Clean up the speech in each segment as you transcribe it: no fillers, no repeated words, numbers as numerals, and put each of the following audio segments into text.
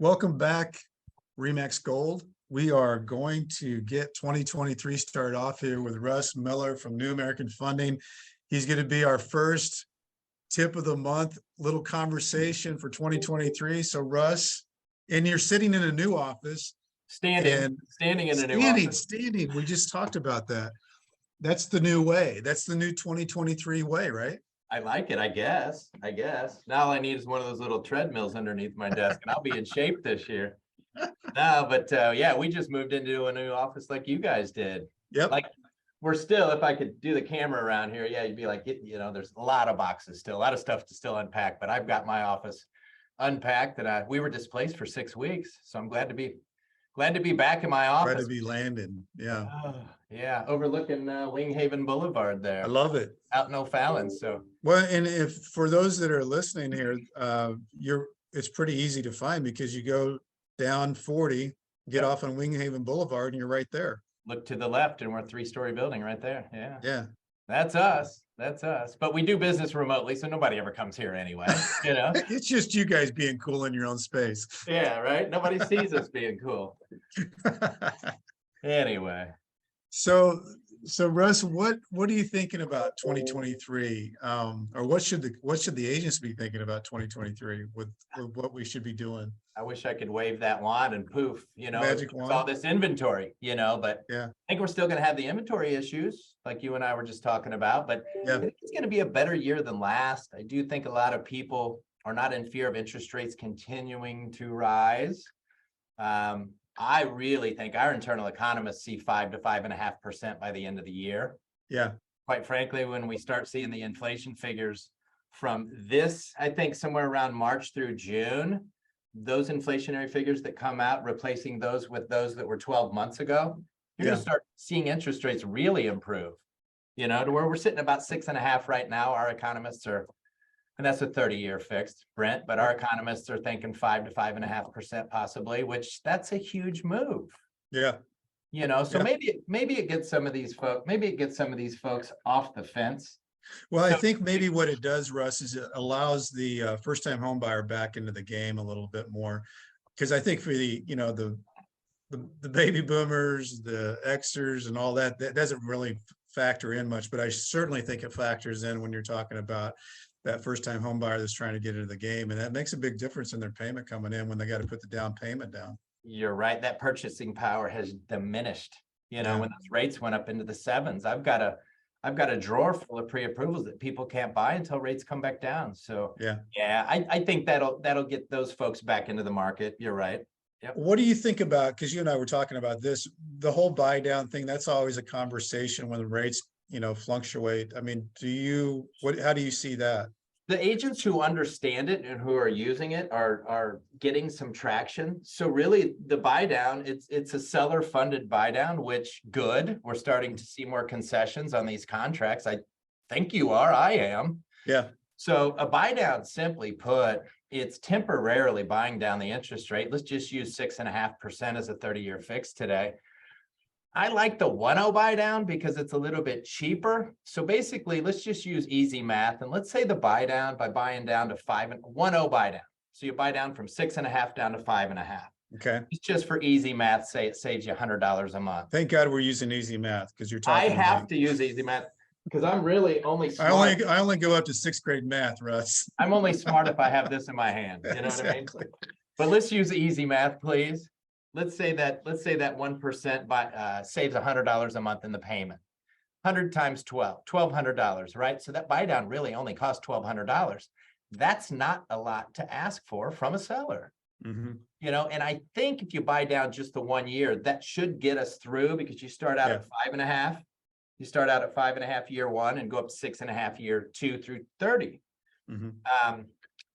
Welcome back, Remax Gold. We are going to get 2023 started off here with Russ Miller from New American Funding. He's going to be our first tip of the month, little conversation for 2023. So Russ, and you're sitting in a new office. Standing in a new office. Standing. We just talked about that. That's the new way. That's the new 2023 way, right? I like it, I guess. Now all I need is one of those little treadmills underneath my desk and I'll be in shape this year. No, but yeah, we just moved into a new office like you guys did. Yep. Like we're still, if I could do the camera around here, yeah, you'd be like, you know, there's a lot of boxes still, a lot of stuff to still unpack, but I've got my office unpacked and we were displaced for 6 weeks. So I'm glad to be back in my office. Glad to be landing. Yeah. Yeah, overlooking Winghaven Boulevard there. I love it. Out in O'Fallon. So well, and if for those that are listening here, it's pretty easy to find because you go down 40, get off on Winghaven Boulevard, and you're right there. Look to the left, and we're a 3-story building right there. Yeah. Yeah. That's us. That's us. But we do business remotely, so nobody ever comes here anyway. You know, it's just you guys being cool in your own space. Yeah, right. Nobody sees us being cool. Anyway. So Russ, what are you thinking about 2023? Or what should the agents be thinking about 2023 with what we should be doing? I wish I could wave that wand and poof, you know, magic wand. All this inventory, you know, but yeah, I think we're still going to have the inventory issues like you and I were just talking about, but yeah, I think it's going to be a better year than last. I do think a lot of people are not in fear of interest rates continuing to rise. I really think our internal economists see 5 to 5.5% by the end of the year. Yeah. Quite frankly, when we start seeing the inflation figures from this, I think somewhere around March through June, those inflationary figures that come out, replacing those with those that were 12 months ago, you're going to start seeing interest rates really improve, you know, to where we're sitting about 6.5 right now. Our economists are, and that's a 30-year fixed, Brent, but our economists are thinking 5 to 5.5% possibly, which that's a huge move. Yeah. You know, so maybe it gets some of these folks, off the fence. Well, I think maybe what it does, Russ, is it allows the first-time home buyer back into the game a little bit more. Because I think for the, you know, the baby boomers, the Xers and all that, that doesn't really factor in much, but I certainly think it factors in when you're talking about that first-time home buyer that's trying to get into the game. And that makes a big difference in their payment coming in when they got to put the down payment down. You're right. That purchasing power has diminished. You know, when those rates went up into the 7s, I've got a drawer full of pre-approvals that people can't buy until rates come back down. So yeah, I think that'll get those folks back into the market. You're right. Yep. What do you think about, because you and I were talking about this, the whole buy down thing, that's always a conversation when the rates, you know, fluctuate. I mean, how do you see that? The agents who understand it and who are using it are getting some traction. So really the buy down, it's a seller funded buy down, which good. We're starting to see more concessions on these contracts. I think you are, I am. Yeah. So a buy down, simply put, it's temporarily buying down the interest rate. Let's just use 6.5% as a 30-year fix today. I like the 1.0 buy down because it's a little bit cheaper. So basically, let's just use easy math. And let's say the buy down by buying down to 1.0 buy down. So you buy down from 6.5 down to 5.5. Okay. It's just for easy math. Say it saves you $100 a month. Thank God we're using easy math because you're talking. I have to use easy math because I'm really only smart. I only go up to 6th grade math, Russ. I'm only smart if I have this in my hand. You know what I mean? But let's use easy math, please. Let's say that 1% saves $100 a month in the payment. 100 times 12, $1,200, right? So that buy down really only costs $1,200. That's not a lot to ask for from a seller. Mm-hmm. You know, and I think if you buy down just the 1 year, that should get us through because you start out at 5.5. You start out at 5.5 year 1 and go up 6.5 year 2 through 30. Mm-hmm. I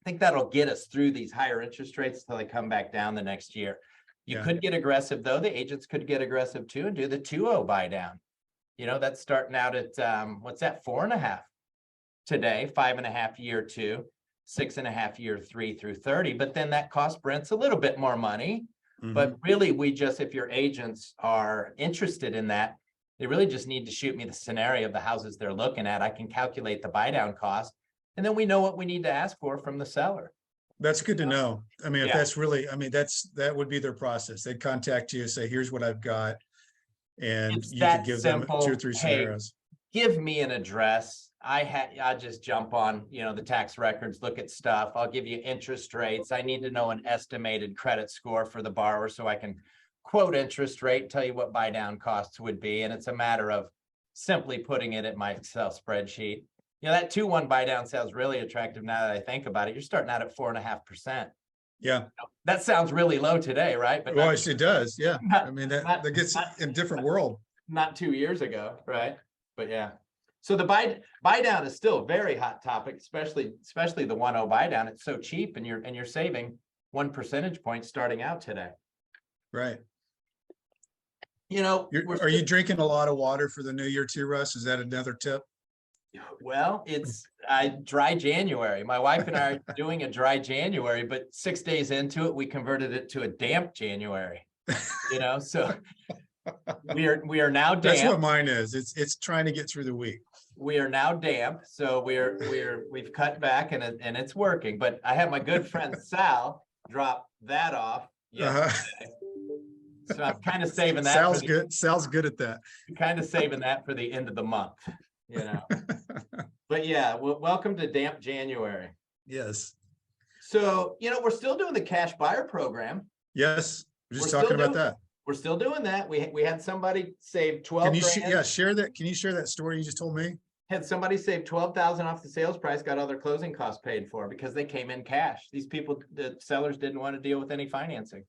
think that'll get us through these higher interest rates until they come back down the next year. You could get aggressive though. The agents could get aggressive too and do the 2.0 buy down. You know, that's starting out at what's that, 4.5 today, 5.5 year 2, 6.5 year 3 through 30. But then that costs Brent's a little bit more money. Mm-hmm. But really, if your agents are interested in that, they really just need to shoot me the scenario of the houses they're looking at. I can calculate the buy down cost, and then we know what we need to ask for from the seller. That's good to know. I mean, if Yeah. that's really, I mean, that would be their process. They'd contact you, say, here's what I've got. And It's you could that give them 2 or simple. 3 Hey, scenarios. give me an address. I just jump on, the tax records, look at stuff. I'll give you interest rates. I need to know an estimated credit score for the borrower so I can quote interest rate, tell you what buy down costs would be. And it's a matter of simply putting it in my Excel spreadsheet. That 2-1 buy down sounds really attractive now that I think about it. You're starting out at 4.5%. Yeah. That sounds really low today, right? But Well, it does. Yeah. I mean, not, that gets not, in different world. not 2 years ago, right? But yeah. So the buy down is still a very hot topic, especially the 1.0 buy down. It's so cheap, and you're saving 1 percentage point starting out today. Right. Are you drinking a lot of water for the new year too, Russ? Is that another tip? Well, it's dry January. My wife and I are doing a dry January, but 6 days into it, we converted it to a damp January. So we are now damp. That's what mine is. It's trying to get through the week. We are now damp, so we've cut back, and it's working. But I have my good friend Sal drop that off yesterday. So I'm kind of saving that. Sal's good. Sal's good at that. Kind of saving that for the end of the month, But yeah, welcome to damp January. Yes. So, we're still doing the cash buyer program. Yes. We're just talking about that. We're still doing that. We had somebody save 12 grand. Share that. Can you share that story you just told me? Had somebody save 12,000 off the sales price, got all their closing costs paid for because they came in cash. These people, the sellers, didn't want to deal with any financing.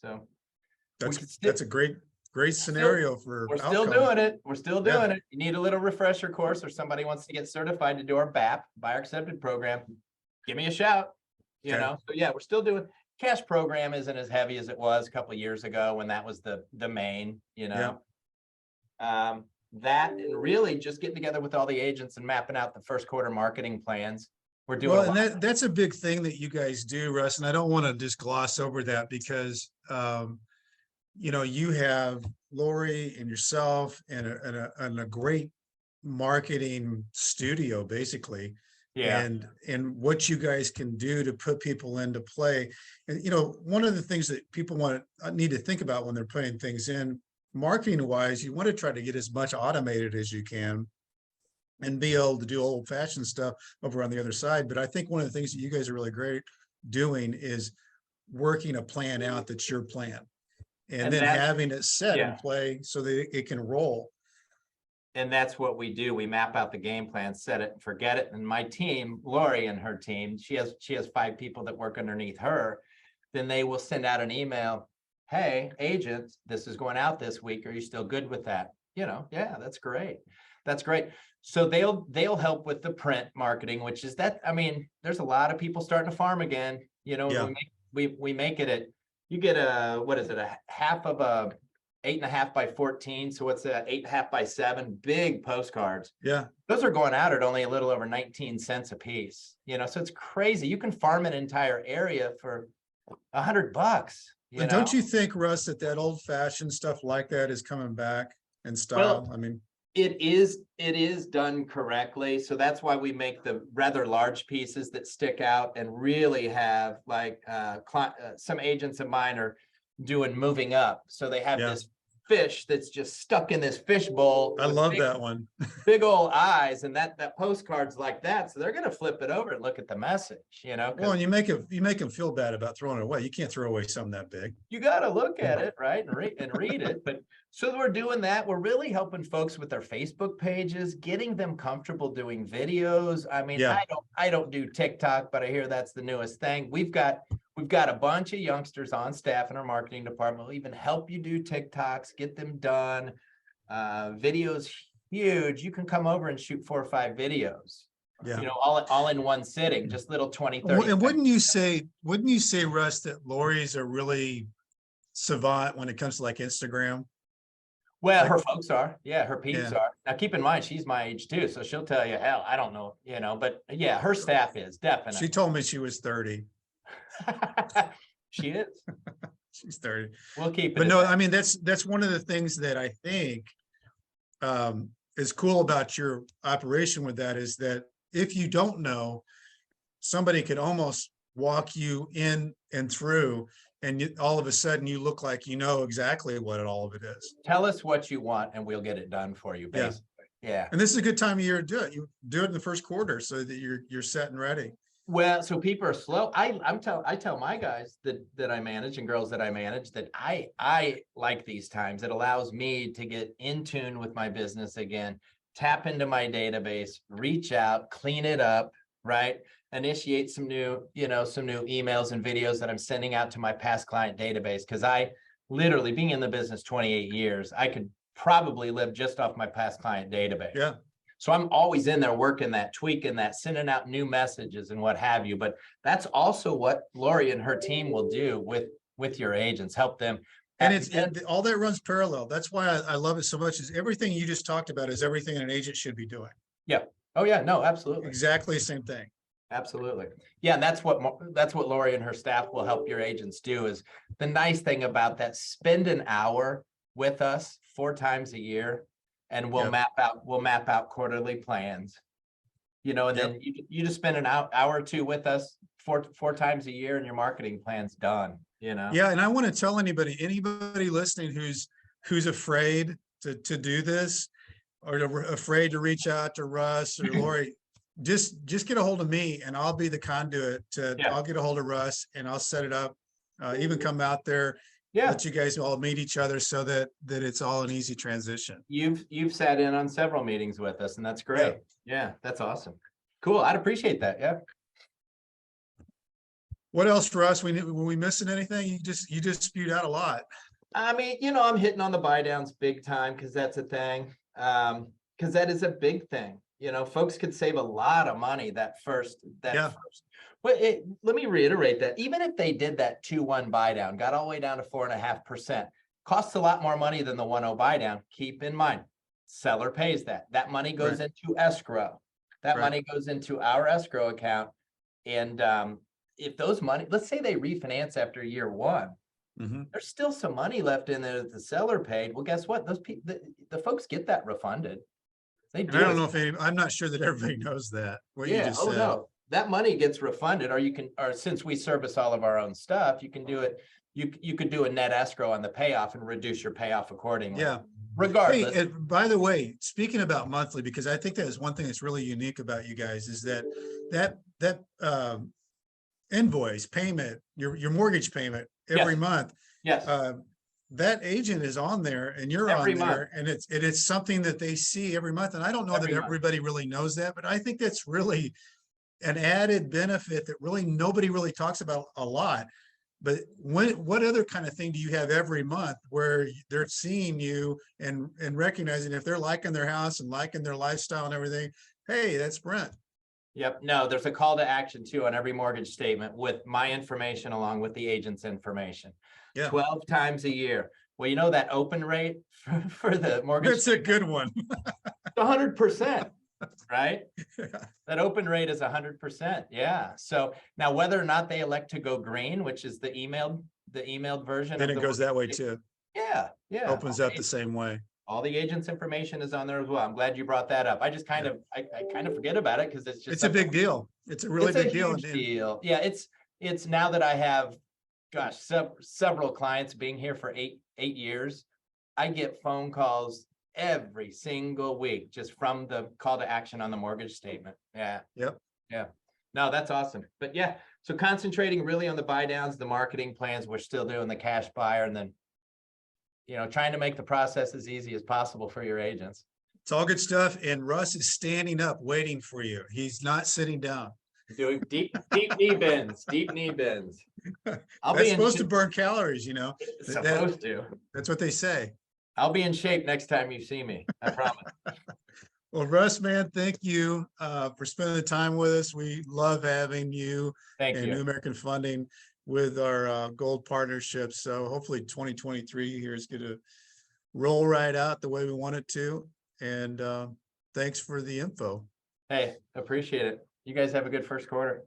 So that's a great scenario for we're still doing it. We're still doing it. You need a little refresher course, or somebody wants to get certified to do our BAP, buyer accepted program, give me a shout. So yeah, we're still doing. Cash program isn't as heavy as it was a couple of years ago when that was the main, that, and really just getting together with all the agents and mapping out the first quarter marketing plans. We're doing and that's a big thing that you guys do, Russ, and I don't want to just gloss over that because you have Lori and yourself and a great marketing studio, basically. Yeah. And what you guys can do to put people into play. And, one of the things that people need to think about when they're putting things in marketing wise, you want to try to get as much automated as you can and be able to do old fashioned stuff over on the other side. But I think one of the things that you guys are really great doing is working a plan out that's your plan and then having it set in play so that it can roll. And that's what we do. We map out the game plan, set it and forget it. And my team, Lori and her team, she has 5 people that work underneath her. Then they will send out an email. Hey, agent, this is going out this week. Are you still good with that? Yeah, that's great. That's great. So they'll help with the print marketing, which is that. I mean, there's a lot of people starting to farm again. We make it you get a half of a 8.5 by 14. So what's that? 8.5 by 7 big postcards. Yeah. Those are going out at only a little over 19 cents a piece. So it's crazy. You can farm an entire area for $100. But don't you think, Russ, that old fashioned stuff like that is coming back in style? Well, I mean, it is done correctly. So that's why we make the rather large pieces that stick out and really have some agents of mine are doing moving up. So they have this fish that's just stuck in this fish bowl. I love that one. Big old eyes, and that postcard's like that. So they're going to flip it over and look at the message, Well, and you make them feel bad about throwing it away. You can't throw away something that big. You got to look at it, right, and read it. But so we're doing that. We're really helping folks with their Facebook pages, getting them comfortable doing videos. I mean, I don't do TikTok, but I hear that's the newest thing. We've got a bunch of youngsters on staff in our marketing department. We'll even help you do TikToks, get them done. Videos huge. You can come over and shoot 4 or 5 videos. Yeah. All in one sitting, just little 20, 30. And wouldn't you say, Russ, that Lori's are really savant when it comes to like Instagram? Well, her folks are. Yeah, her peeps are. Now, keep in mind, she's my age too, so she'll tell you, hell, I don't know, but yeah, her staff is definitely. She told me she was 30. She is. She's 30. We'll keep it. But no, I mean, that's one of the things that I think is cool about your operation with that is that if you don't know, somebody could almost walk you in and through, and all of a sudden you look like you know exactly what all of it is. Tell us what you want and we'll get it done for you, Yeah. basically. Yeah. And this is a good time of year to do it. You do it in the first quarter so that you're set and ready. Well, so people are slow. I tell my guys that I manage and girls that I manage that I like these times. It allows me to get in tune with my business again, tap into my database, reach out, clean it up, right? Initiate some new emails and videos that I'm sending out to my past client database. Because I literally, being in the business 28 years, I could probably live just off my past client database. Yeah. So I'm always in there working that, tweaking that, sending out new messages and what have you. But that's also what Lori and her team will do with your agents, help them. And all that runs parallel. That's why I love it so much, is everything you just talked about is everything an agent should be doing. Yeah. Oh yeah, no, absolutely. Exactly the same thing. Absolutely. Yeah. And that's what Lori and her staff will help your agents do. Is the nice thing about that, spend an hour with us 4 times a year. And we'll map out quarterly plans, and then you just spend an hour or 2 with us four times a year and your marketing plan's done, Yeah. And I want to tell anybody listening who's afraid to do this, or afraid to reach out to Russ or Lori, just get a hold of me and I'll be the conduit I'll get a hold of Russ and I'll set it up, even come out there. Yeah. Let you guys all meet each other so that it's all an easy transition. You've sat in on several meetings with us, and that's great. Yeah, that's awesome. Cool. I'd appreciate that. Yeah. What else, Russ? Were we missing anything? You just spewed out a lot. I mean, I'm hitting on the buy downs big time because that's a thing. Because that is a big thing. Folks could save a lot of money that first. But let me reiterate that even if they did that 2-1 buy down, got all the way down to 4.5%, costs a lot more money than the 1-0 buy down. Keep in mind, seller pays that. That money goes into escrow. That money goes into our escrow account. And if those money, let's say they refinance after year 1, there's still some money left in there that the seller paid. Well, guess what? Those people, the folks get that refunded. They do. I don't know if I'm not sure that everybody knows that. What you just said. No. That money gets refunded, or since we service all of our own stuff, you can do it. You could do a net escrow on the payoff and reduce your payoff accordingly. Yeah. Regardless. Hey, by the way, speaking about monthly, because I think that is one thing that's really unique about you guys, is that invoice payment, your mortgage payment every month. Yes. That agent is on there and you're on there, and it's something that they see every month. And I don't know that everybody really knows that, but I think that's really an added benefit that really nobody really talks about a lot. But what other kind of thing do you have every month where they're seeing you and recognizing if they're liking their house and liking their lifestyle and everything? Hey, that's Brent. Yep. No, there's a call to action too on every mortgage statement with my information along with the agent's information. 12 times a year. Well, that open rate for the mortgage. That's a good one. 100%. Right? That open rate is 100%. Yeah. So now whether or not they elect to go green, which is the emailed version. Then it goes that way too. Yeah. Yeah. Opens up the same way. All the agent's information is on there as well. I'm glad you brought that up. I just kind of forget about it because it's a big deal. It's a really big deal. Deal. Yeah. It's now that I have, several clients being here for eight years, I get phone calls every single week just from the call to action on the mortgage statement. Yeah. Yep. Yeah. No, that's awesome. But yeah, so concentrating really on the buy downs, the marketing plans, we're still doing the cash buyer, and then, trying to make the process as easy as possible for your agents. It's all good stuff. And Russ is standing up waiting for you. He's not sitting down. Doing deep knee bends, That's supposed to burn calories, It's supposed to. That's what they say. I'll be in shape next time you see me. I promise. Well, Russ, man, thank you for spending the time with us. We love having you and New American Funding with our gold partnerships. So hopefully 2023 here is going to roll right out the way we want it to. And thanks for the info. Hey, appreciate it. You guys have a good first quarter.